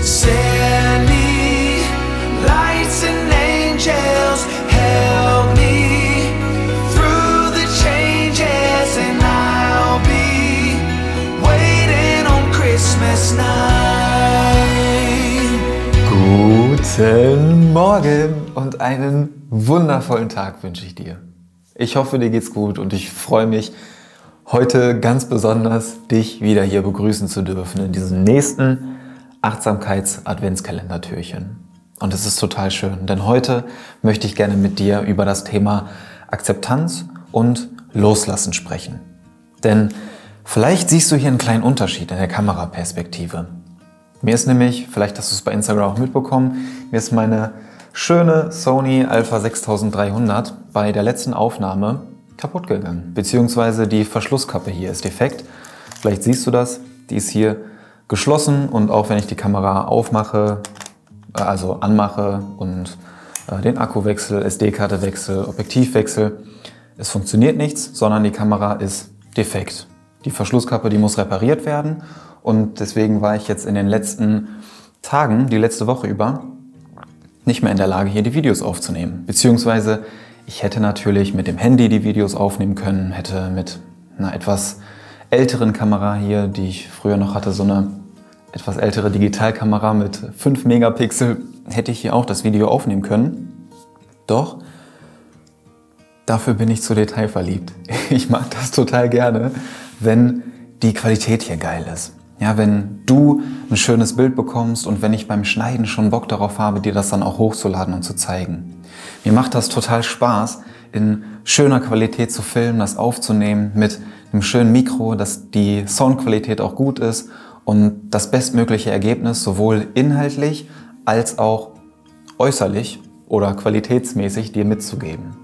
Send me lights and angels, help me through the changes, and I'll be waiting on Christmas night. Guten Morgen und einen wundervollen Tag wünsche ich dir. Ich hoffe, dir geht's gut und ich freue mich, heute ganz besonders dich wieder hier begrüßen zu dürfen in diesem nächsten Achtsamkeits-Adventskalender-Türchen. Und es ist total schön, denn heute möchte ich gerne mit dir über das Thema Akzeptanz und Loslassen sprechen. Denn vielleicht siehst du hier einen kleinen Unterschied in der Kameraperspektive. Mir ist nämlich, vielleicht hast du es bei Instagram auch mitbekommen, mir ist meine schöne Sony Alpha 6300 bei der letzten Aufnahme kaputt gegangen. Beziehungsweise die Verschlusskappe hier ist defekt. Vielleicht siehst du das, die ist hier geschlossen und auch wenn ich die Kamera aufmache, also anmache und den Akkuwechsel, SD-Karte wechsel, Objektivwechsel, es funktioniert nichts, sondern die Kamera ist defekt. Die Verschlusskappe, die muss repariert werden und deswegen war ich jetzt in den letzten Tagen, die letzte Woche über, nicht mehr in der Lage, hier die Videos aufzunehmen. Beziehungsweise ich hätte natürlich mit dem Handy die Videos aufnehmen können, hätte mit einer etwas älteren Kamera hier, die ich früher noch hatte, so eine etwas ältere Digitalkamera mit 5 Megapixel, hätte ich hier auch das Video aufnehmen können. Doch dafür bin ich zu detailverliebt. Ich mag das total gerne, wenn die Qualität hier geil ist. Ja, wenn du ein schönes Bild bekommst und wenn ich beim Schneiden schon Bock darauf habe, dir das dann auch hochzuladen und zu zeigen. Mir macht das total Spaß, in schöner Qualität zu filmen, das aufzunehmen, mit einem schönen Mikro, dass die Soundqualität auch gut ist und das bestmögliche Ergebnis sowohl inhaltlich als auch äußerlich oder qualitätsmäßig dir mitzugeben.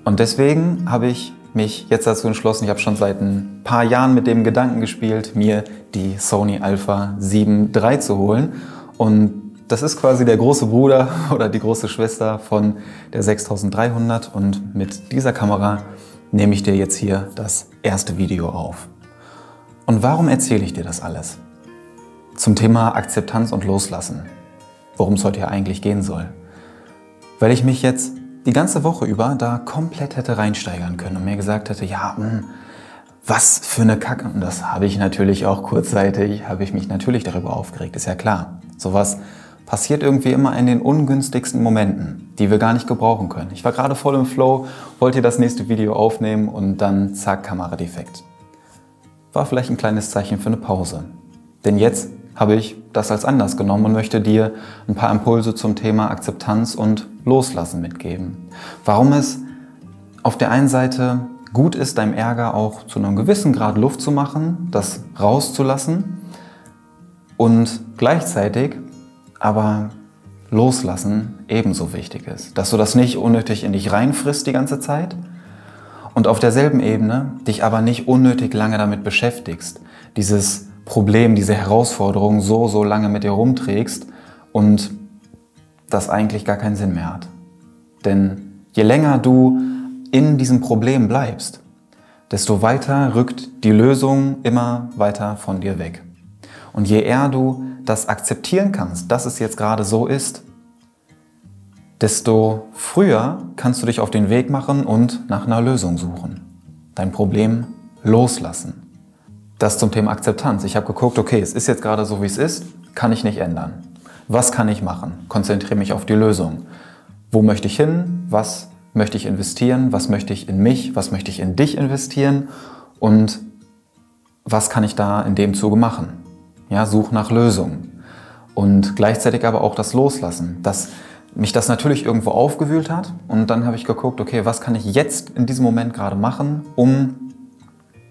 Und deswegen habe ich mich jetzt dazu entschlossen, ich habe schon seit ein paar Jahren mit dem Gedanken gespielt, mir die Sony Alpha 7 III zu holen. Und das ist quasi der große Bruder oder die große Schwester von der 6300 und mit dieser Kamera nehme ich dir jetzt hier das erste Video auf. Und warum erzähle ich dir das alles? Zum Thema Akzeptanz und Loslassen, worum es heute hier eigentlich gehen soll. Weil ich mich jetzt die ganze Woche über da komplett hätte reinsteigern können und mir gesagt hätte, ja, was für eine Kacke. Und das habe ich natürlich auch kurzzeitig, habe ich mich natürlich darüber aufgeregt, ist ja klar. Sowas passiert irgendwie immer in den ungünstigsten Momenten, die wir gar nicht gebrauchen können. Ich war gerade voll im Flow, wollte das nächste Video aufnehmen und dann zack, Kamera defekt. War vielleicht ein kleines Zeichen für eine Pause. Denn jetzt habe ich das als Anlass genommen und möchte dir ein paar Impulse zum Thema Akzeptanz und Loslassen mitgeben. Warum es auf der einen Seite gut ist, deinem Ärger auch zu einem gewissen Grad Luft zu machen, das rauszulassen und gleichzeitig aber Loslassen ebenso wichtig ist. Dass du das nicht unnötig in dich reinfrisst die ganze Zeit und auf derselben Ebene dich aber nicht unnötig lange damit beschäftigst, dieses Problem, diese Herausforderung so lange mit dir rumträgst und das eigentlich gar keinen Sinn mehr hat. Denn je länger du in diesem Problem bleibst, desto weiter rückt die Lösung immer weiter von dir weg. Und je eher du das akzeptieren kannst, dass es jetzt gerade so ist, desto früher kannst du dich auf den Weg machen und nach einer Lösung suchen. Dein Problem loslassen. Das zum Thema Akzeptanz. Ich habe geguckt, okay, es ist jetzt gerade so, wie es ist, kann ich nicht ändern. Was kann ich machen? Konzentriere mich auf die Lösung. Wo möchte ich hin? Was möchte ich investieren? Was möchte ich in mich? Was möchte ich in dich investieren? Und was kann ich da in dem Zuge machen? Ja, such nach Lösungen. Und gleichzeitig aber auch das Loslassen, dass mich das natürlich irgendwo aufgewühlt hat. Und dann habe ich geguckt, okay, was kann ich jetzt in diesem Moment gerade machen, um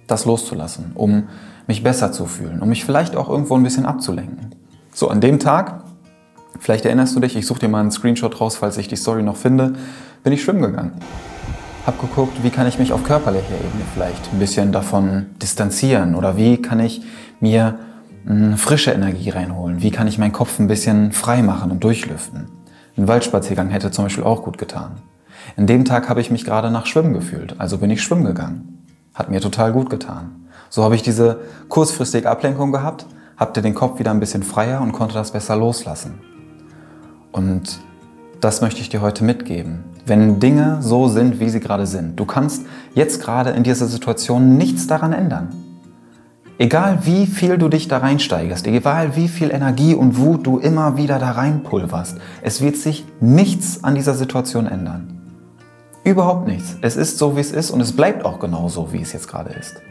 das loszulassen, um mich besser zu fühlen, um mich vielleicht auch irgendwo ein bisschen abzulenken. So, an dem Tag, vielleicht erinnerst du dich, ich suche dir mal einen Screenshot raus, falls ich die Story noch finde, bin ich schwimmen gegangen. Hab geguckt, wie kann ich mich auf körperlicher Ebene vielleicht ein bisschen davon distanzieren oder wie kann ich mir frische Energie reinholen, wie kann ich meinen Kopf ein bisschen frei machen und durchlüften. Ein Waldspaziergang hätte zum Beispiel auch gut getan. An dem Tag habe ich mich gerade nach Schwimmen gefühlt, also bin ich schwimmen gegangen. Hat mir total gut getan. So habe ich diese kurzfristige Ablenkung gehabt, habt ihr den Kopf wieder ein bisschen freier und konntet das besser loslassen. Und das möchte ich dir heute mitgeben. Wenn Dinge so sind, wie sie gerade sind, du kannst jetzt gerade in dieser Situation nichts daran ändern. Egal wie viel du dich da reinsteigerst, egal wie viel Energie und Wut du immer wieder da reinpulverst, es wird sich nichts an dieser Situation ändern. Überhaupt nichts. Es ist so, wie es ist und es bleibt auch genau so, wie es jetzt gerade ist.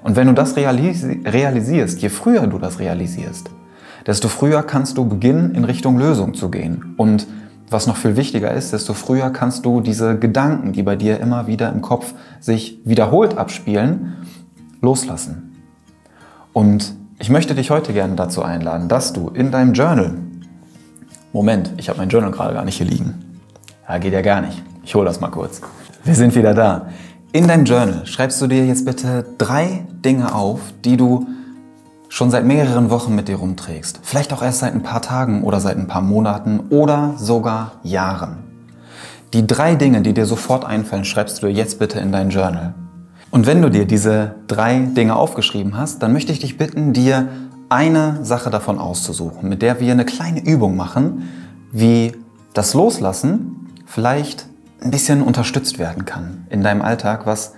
Und wenn du das realisierst, je früher du das realisierst, desto früher kannst du beginnen, in Richtung Lösung zu gehen. Und was noch viel wichtiger ist, desto früher kannst du diese Gedanken, die bei dir immer wieder im Kopf sich wiederholt abspielen, loslassen. Und ich möchte dich heute gerne dazu einladen, dass du in deinem Journal, Moment, ich habe mein Journal gerade gar nicht hier liegen. Ja, geht ja gar nicht. Ich hole das mal kurz. Wir sind wieder da. In deinem Journal schreibst du dir jetzt bitte 3 Dinge auf, die du schon seit mehreren Wochen mit dir rumträgst. Vielleicht auch erst seit ein paar Tagen oder seit ein paar Monaten oder sogar Jahren. Die 3 Dinge, die dir sofort einfallen, schreibst du dir jetzt bitte in dein Journal. Und wenn du dir diese 3 Dinge aufgeschrieben hast, dann möchte ich dich bitten, dir eine Sache davon auszusuchen, mit der wir eine kleine Übung machen, wie das Loslassen vielleicht ein bisschen unterstützt werden kann in deinem Alltag, was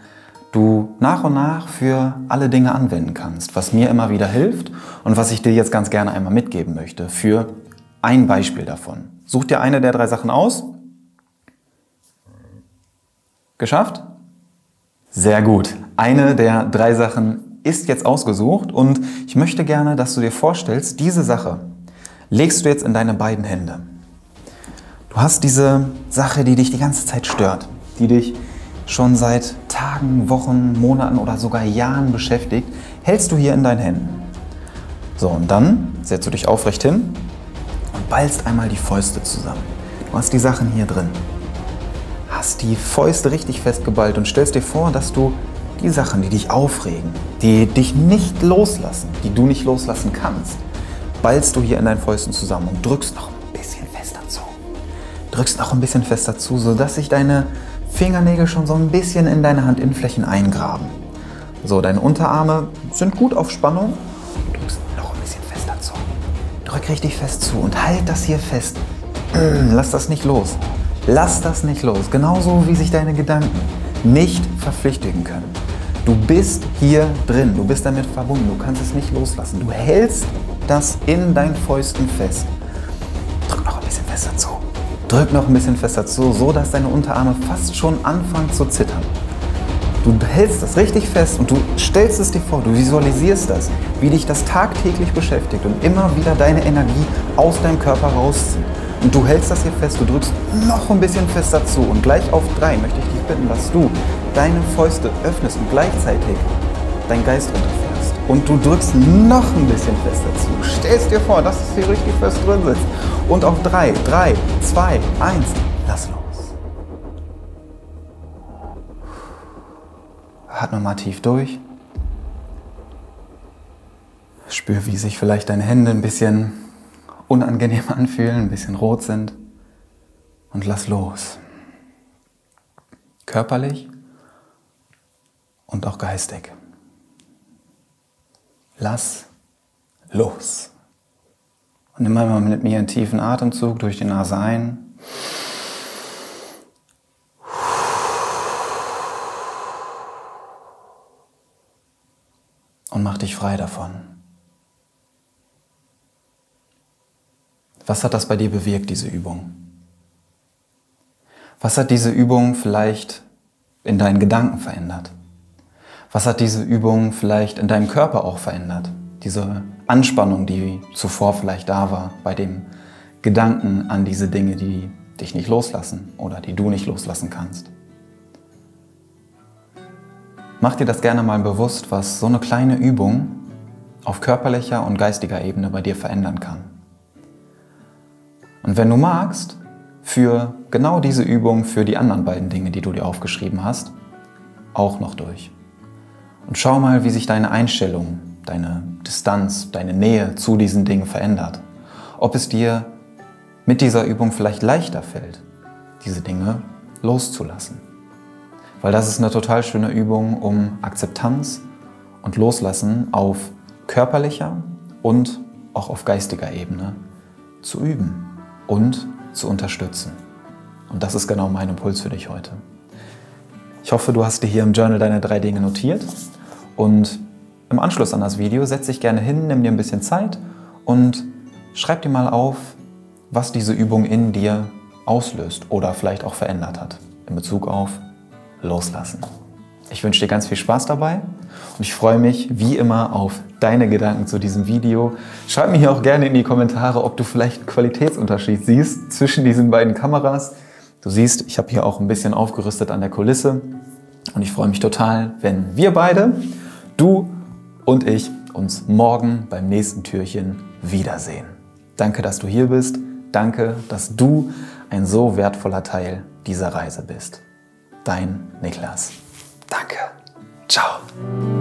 du nach und nach für alle Dinge anwenden kannst, was mir immer wieder hilft und was ich dir jetzt ganz gerne einmal mitgeben möchte für ein Beispiel davon. Such dir eine der 3 Sachen aus. Geschafft? Sehr gut. Eine der 3 Sachen ist jetzt ausgesucht und ich möchte gerne, dass du dir vorstellst, diese Sache legst du jetzt in deine beiden Hände. Du hast diese Sache, die dich die ganze Zeit stört, die dich schon seit Tagen, Wochen, Monaten oder sogar Jahren beschäftigt, hältst du hier in deinen Händen. So, und dann setzt du dich aufrecht hin und ballst einmal die Fäuste zusammen. Du hast die Sachen hier drin. Hast die Fäuste richtig festgeballt und stellst dir vor, dass du die Sachen, die dich aufregen, die dich nicht loslassen, die du nicht loslassen kannst, ballst du hier in deinen Fäusten zusammen und drückst noch ein bisschen fester zu. Drückst noch ein bisschen fester zu, sodass sich deine Fingernägel schon so ein bisschen in deine Handinnenflächen eingraben. So, deine Unterarme sind gut auf Spannung. Du drückst noch ein bisschen fester zu. Drück richtig fest zu und halt das hier fest. Lass das nicht los. Lass das nicht los. Genauso wie sich deine Gedanken nicht verflüchtigen können. Du bist hier drin. Du bist damit verbunden. Du kannst es nicht loslassen. Du hältst das in deinen Fäusten fest. Drück noch ein bisschen fester zu. Drück noch ein bisschen fester zu, so dass deine Unterarme fast schon anfangen zu zittern. Du hältst das richtig fest und du stellst es dir vor, du visualisierst das, wie dich das tagtäglich beschäftigt und immer wieder deine Energie aus deinem Körper rauszieht. Und du hältst das hier fest, du drückst noch ein bisschen fester zu und gleich auf 3 möchte ich dich bitten, dass du deine Fäuste öffnest und gleichzeitig deinen Geist runterfährst. Und du drückst noch ein bisschen fester zu. Stellst dir vor, dass es hier richtig fest drin sitzt. Und auf 3, 3, 2, 1, lass los. Atme mal tief durch. Spür, wie sich vielleicht deine Hände ein bisschen unangenehm anfühlen, ein bisschen rot sind. Und lass los. Körperlich und auch geistig. Lass los. Und nimm einmal mit mir einen tiefen Atemzug durch die Nase ein. Und mach dich frei davon. Was hat das bei dir bewirkt, diese Übung? Was hat diese Übung vielleicht in deinen Gedanken verändert? Was hat diese Übung vielleicht in deinem Körper auch verändert? Diese Anspannung, die zuvor vielleicht da war, bei dem Gedanken an diese Dinge, die dich nicht loslassen oder die du nicht loslassen kannst. Mach dir das gerne mal bewusst, was so eine kleine Übung auf körperlicher und geistiger Ebene bei dir verändern kann. Und wenn du magst, für genau diese Übung, für die anderen beiden Dinge, die du dir aufgeschrieben hast, auch noch durch. Und schau mal, wie sich deine Einstellung, deine Distanz, deine Nähe zu diesen Dingen verändert. Ob es dir mit dieser Übung vielleicht leichter fällt, diese Dinge loszulassen. Weil das ist eine total schöne Übung, um Akzeptanz und Loslassen auf körperlicher und auch auf geistiger Ebene zu üben und zu unterstützen. Und das ist genau mein Impuls für dich heute. Ich hoffe, du hast dir hier im Journal deine 3 Dinge notiert und im Anschluss an das Video setz dich gerne hin, nimm dir ein bisschen Zeit und schreib dir mal auf, was diese Übung in dir auslöst oder vielleicht auch verändert hat in Bezug auf Loslassen. Ich wünsche dir ganz viel Spaß dabei und ich freue mich wie immer auf deine Gedanken zu diesem Video. Schreib mir hier auch gerne in die Kommentare, ob du vielleicht einen Qualitätsunterschied siehst zwischen diesen beiden Kameras. Du siehst, ich habe hier auch ein bisschen aufgerüstet an der Kulisse und ich freue mich total, wenn wir beide, du und ich, uns morgen beim nächsten Türchen wiedersehen. Danke, dass du hier bist. Danke, dass du ein so wertvoller Teil dieser Reise bist. Dein Niklas. Danke. Ciao.